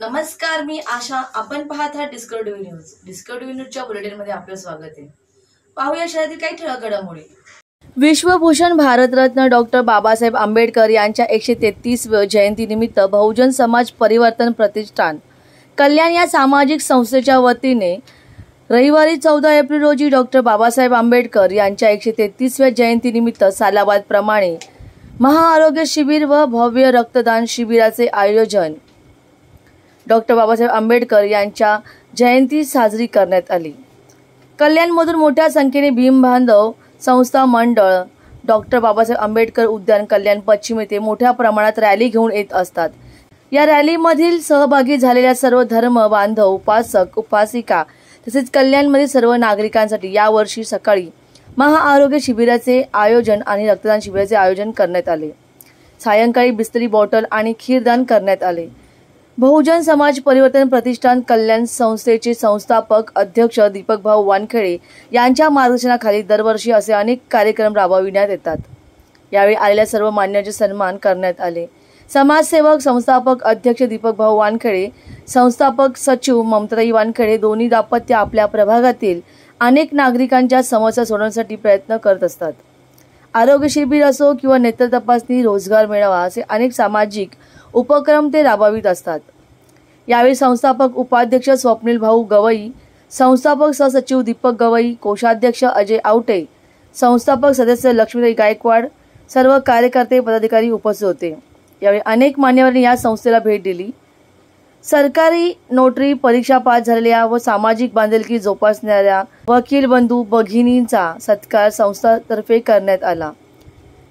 नमस्कार, मी आशा. आपण पाहत आहात डिस्कव्हरी न्यूज. डिस्कव्हरी न्यूजच्या बुलेटिनमध्ये आपलं स्वागत आहे. पाहूया शहरातील काही ठळक घडामोडी. विश्वभूषण भारतरत्न डॉक्टर बाबासाहेब आंबेडकर यांच्या 133व्या जयंतीनिमित्त बहुजन समाज परिवर्तन प्रतिष्ठान कल्याण या सामाजिक संस्थेच्या वतीने रविवारी 14 एप्रिल रोजी डॉक्टर बाबासाहेब आंबेडकर यांच्या 133व्या जयंतीनिमित्त सालाबाद प्रमाणे महाआरोग्य शिबिर व भव्य रक्तदान शिबिराचे आयोजन डॉक्टर बाबासाहेब आंबेडकर यांच्या जयंती साजरी करण्यात आली. कल्याणमधून मोठ्या संख्येने भीम बांधव संस्था मंडळ डॉक्टर बाबासाहेब आंबेडकर उद्यान कल्याण पश्चिम येथे मोठ्या प्रमाणात रॅली घेऊन येत असतात. या रॅलीमधील सहभागी झालेल्या सर्व धर्म बांधव, उपासक, उपासिका तसेच कल्याणमधील सर्व नागरिकांसाठी यावर्षी सकाळी महाआरोग्य शिबिराचे आयोजन आणि रक्तदान शिबिराचे आयोजन करण्यात आले. सायंकाळी बिस्लरी बॉटल आणि खीरदान करण्यात आले. बहुजन समाज परिवर्तन प्रतिष्ठान कल्याण संस्थेचे संस्थापक अध्यक्ष दीपक भाऊ वानखेडे यांच्या मार्गदर्शनाखाली दरवर्षी असे अनेक कार्यक्रम राबविण्यात येतात. यावेळी आलेल्या सर्व मान्यवरांचे सन्मान करण्यात आले. समाजसेवक संस्थापक अध्यक्ष दीपक भाऊ वानखेडे, संस्थापक सचिव ममताताई वानखेडे दोन्ही दाम्पत्य आपल्या प्रभागातील अनेक नागरिकांच्या समस्या सोडवण्यासाठी प्रयत्न करत असतात. आरोग्य शिबिर असो किंवा नेत्र तपासणी, रोजगार मेळावा असे अनेक सामाजिक उपक्रम ते राबवित असतात. यावेळी संस्थापक उपाध्यक्ष स्वप्नील भाऊ गवई, संस्थापक सहसचिव दीपक गवई, कोषाध्यक्ष अजय आवटे, संस्थापक सदस्य लक्ष्मीताई गायकवाड, सर्व कार्यकर्ते पदाधिकारी उपस्थित होते. यावेळी अनेक मान्यवरांनी या संस्थेला भेट दिली. सरकारी नोटरी परीक्षा पास झालेल्या व सामाजिक बांधिलकी जोपासणाऱ्या वकील बंधू भगिनींचा सत्कार संस्थातर्फे करण्यात आला.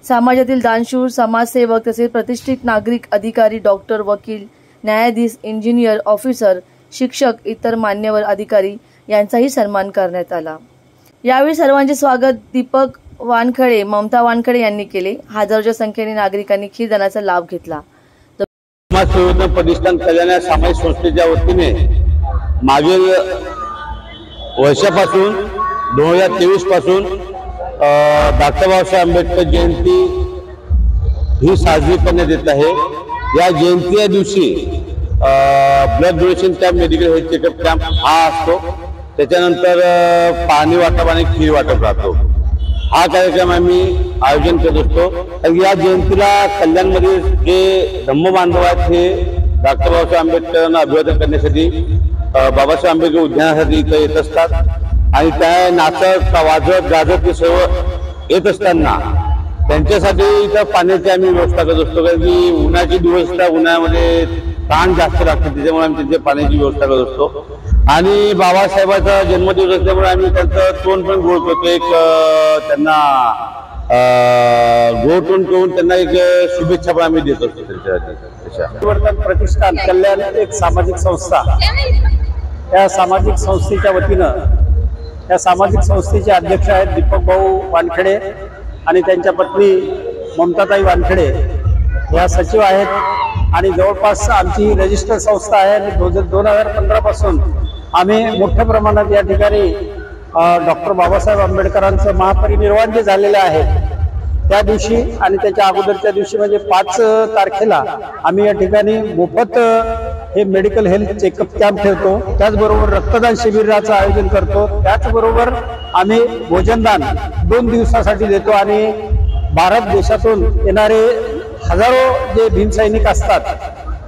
समाजातील दानशूर समाजसेवक तसेच प्रतिष्ठित नागरिक, अधिकारी, डॉक्टर, वकील, न्यायाधीश, इंजिनियर, ऑफिसर, शिक्षक, इतर मान्यवर अधिकारी यांचाही सन्मान करण्यात आला. यावेळी सर्वांचे स्वागत दीपक वानखेडे, ममता वानखेडे यांनी केले. हजारोच्या संख्येने नागरिकांनी खीरदानाचा लाभ घेतला. समाज परिवर्तन प्रतिष्ठान कल्याण या सामाजिक संस्थेच्या वतीने मागील वर्षापासून 2023 पासून डॉक्टर बाबासाहेब आंबेडकर जयंती ही साजरी करण्यात येत आहे. या जयंती दिवशी blood donation camp, medical health checkup camp हा असतो. त्याच्यानंतर पाणी वाटप आणि खीर वाटप राहतो. हा कार्यक्रम आम्ही आयोजन करत असतो. या जयंतीला कल्याणमध्ये जे धम्म बांधव आहेत हे डॉक्टर बाबासाहेब आंबेडकरांना अभिवादन करण्यासाठी बाबासाहेब आंबेडकर उद्यानासाठी इथं येत असतात आणि त्या नाचत वाजत गाजत ते सर्व येत असताना त्यांच्यासाठी इथं पाण्याची आम्ही व्यवस्था करत असतो. कारण की उन्हाची दिवस, उन्हामध्ये ताण जास्त लागते, त्याच्यामुळे आम्ही त्यांच्या पाण्याची व्यवस्था करत असतो. आणि बाबासाहेबांचा जन्मदिवस असल्यामुळे आम्ही त्यांचं तोंड पण गोड करतो. एक त्यांना गोड तोंड करून त्यांना एक शुभेच्छा पण आम्ही देत असतो त्यांच्यासाठी. परिवर्तन प्रतिष्ठान कल्याण एक सामाजिक संस्था, या सामाजिक संस्थेच्या वतीनं या सामाजिक संस्थेचे अध्यक्ष आहेत दीपक भाऊ वानखेडे आणि त्यांच्या पत्नी ममताताई वानखेडे या सचिव आहेत. आणि जवळपास आमची रजिस्टर संस्था आहे आणि 2015 पासून आम्ही मोठ्या प्रमाणात या ठिकाणी डॉक्टर बाबासाहेब आंबेडकरांचं महापरिनिर्वाण जे झालेलं आहे त्या दिवशी आणि त्याच्या अगोदरच्या दिवशी म्हणजे 5 तारखेला आम्ही या ठिकाणी मोफत हे मेडिकल हेल्थ चेकअप कॅम्प ठेवतो. त्याचबरोबर रक्तदान शिबिराचं आयोजन करतो. त्याचबरोबर आम्ही भोजनदान 2 दिवसासाठी देतो आणि भारत देशातून येणारे हजारो जे भीमसैनिक असतात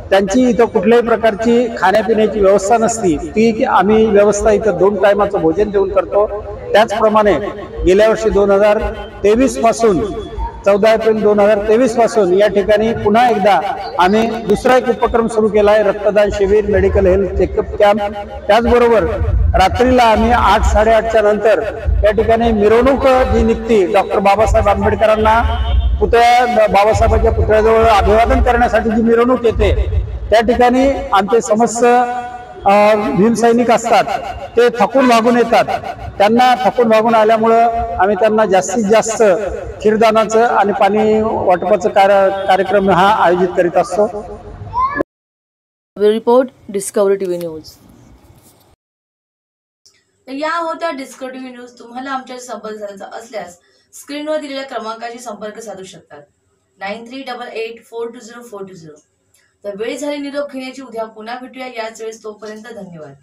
त्यांची इथं कुठल्याही प्रकारची खाण्यापिण्याची व्यवस्था नसती, ती आम्ही व्यवस्था इथं 2 टायमाचं भोजन देऊन करतो. त्याचप्रमाणे गेल्या वर्षी 2023 पासून 14 एप्रिल 2023 पासून या ठिकाणी पुन्हा एकदा आम्ही दुसरा एक उपक्रम सुरू केला आहे, रक्तदान शिबिर, मेडिकल हेल्थ चेकअप कॅम्प. त्याचबरोबर रात्रीला आम्ही 8-8:30च्या नंतर या ठिकाणी मिरवणूक जी निघते डॉक्टर बाबासाहेब आंबेडकरांना बाबासाहेबांच्या पुतळ्याजवळ अभिवादन करण्यासाठी जी मिरवणूक येते त्या ठिकाणी आमचे समस्त भीमसैनिक असतात ते थकून भागून येतात. त्यांना थकून भागून आल्यामुळं आम्ही त्यांना जास्तीत जास्त खीरदानाचं आणि पाणी वाटपाचं कार्यक्रम हा आयोजित करीत असतो. Report discovery TV news. या होत्या डिस्कव्हरी टीव्ही न्यूज. तुम्हाला आमच्याशी संपर्क साधायचा असल्यास स्क्रीनवर दिलेल्या क्रमांकाशी संपर्क साधू शकतात. 9388420420. तर वेळ झाली निरोप घेण्याची. उद्या पुन्हा भेटूया याच वेळेस. तोपर्यंत धन्यवाद.